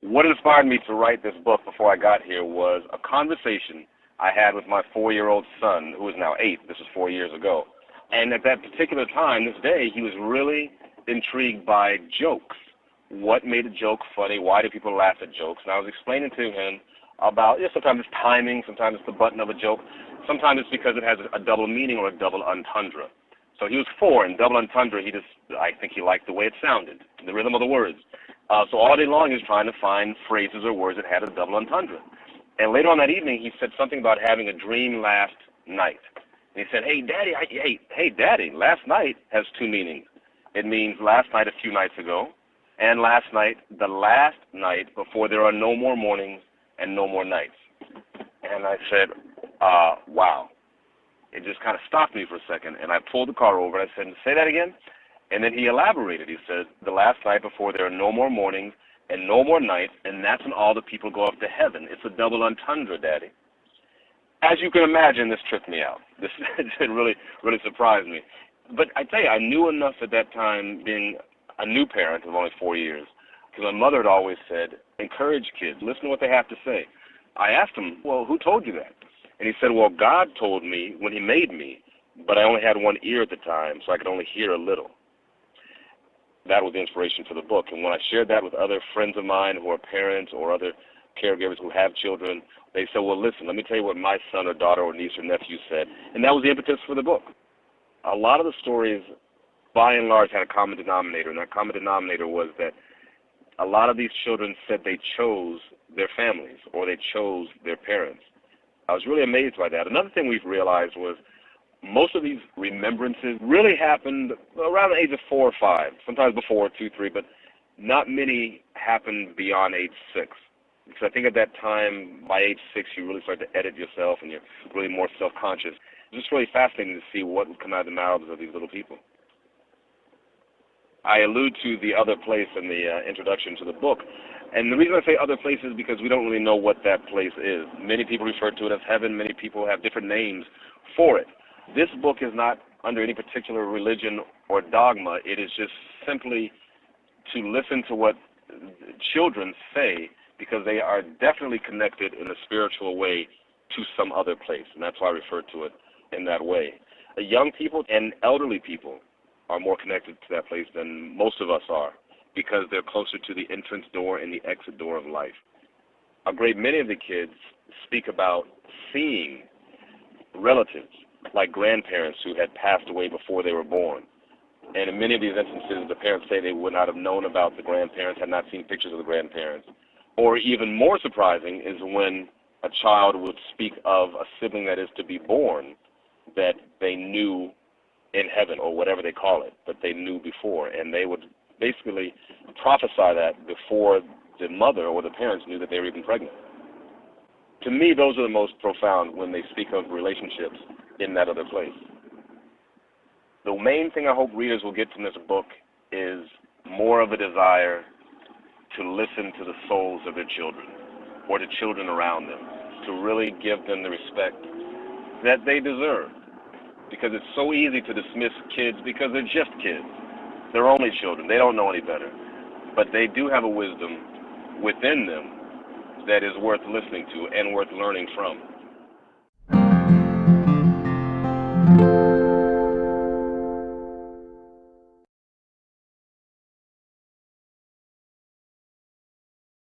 What inspired me to write this book before I got here was a conversation I had with my 4-year-old son, who is now 8. This was 4 years ago. And at that particular time, this day, he was really intrigued by jokes. What made a joke funny? Why do people laugh at jokes? And I was explaining to him about, sometimes it's timing, sometimes it's the button of a joke, sometimes it's because it has a double meaning or a double entendre. So he was 4, and double entendre, I think he liked the way it sounded, the rhythm of the words. So all day long he was trying to find phrases or words that had a double entendre. And later on that evening, he said something about having a dream last night. And he said, hey, Daddy, last night has 2 meanings. It means last night a few nights ago, and last night, the last night before there are no more mornings and no more nights. And I said, wow. It just kind of stopped me for a second, and I pulled the car over, and I said, say that again? And then he elaborated. He said, the last night before there are no more mornings and no more nights, and that's when all the people go up to heaven. It's a double entendre, Daddy. As you can imagine, this tripped me out. This really surprised me. But I tell you, I knew enough at that time, being a new parent of only 4 years, because my mother had always said, encourage kids, listen to what they have to say. I asked him, well, who told you that? And he said, well, God told me when he made me, but I only had one ear at the time, so I could only hear a little. That was the inspiration for the book. And when I shared that with other friends of mine who are parents or other caregivers who have children, they said, well, listen, let me tell you what my son or daughter or niece or nephew said. And that was the impetus for the book. A lot of the stories, by and large, had a common denominator, and that common denominator was that a lot of these children said they chose their families or they chose their parents. I was really amazed by that. Another thing we've realized was most of these remembrances really happened around the age of 4 or 5, sometimes before 2, 3, but not many happened beyond age 6. Because I think at that time, by age 6, you really start to edit yourself and you're really more self-conscious. It's just really fascinating to see what would come out of the mouths of these little people. I allude to the other place in the introduction to the book. And the reason I say other place is because we don't really know what that place is. Many people refer to it as heaven. Many people have different names for it. This book is not under any particular religion or dogma. It is just simply to listen to what children say, because they are definitely connected in a spiritual way to some other place. And that's why I refer to it in that way. Young people and elderly people are more connected to that place than most of us are, because they're closer to the entrance door and the exit door of life. A great many of the kids speak about seeing relatives, like grandparents who had passed away before they were born. And in many of these instances, the parents say they would not have known about the grandparents, had not seen pictures of the grandparents. Or even more surprising is when a child would speak of a sibling that is to be born that they knew in heaven, or whatever they call it, that they knew before. And they would basically prophesy that before the mother or the parents knew that they were even pregnant. To me, those are the most profound when they speak of relationships in that other place. The main thing I hope readers will get from this book is more of a desire to listen to the souls of their children, or the children around them, to really give them the respect that they deserve. Because it's so easy to dismiss kids because they're just kids. They're only children. They don't know any better. But they do have a wisdom within them that is worth listening to and worth learning from.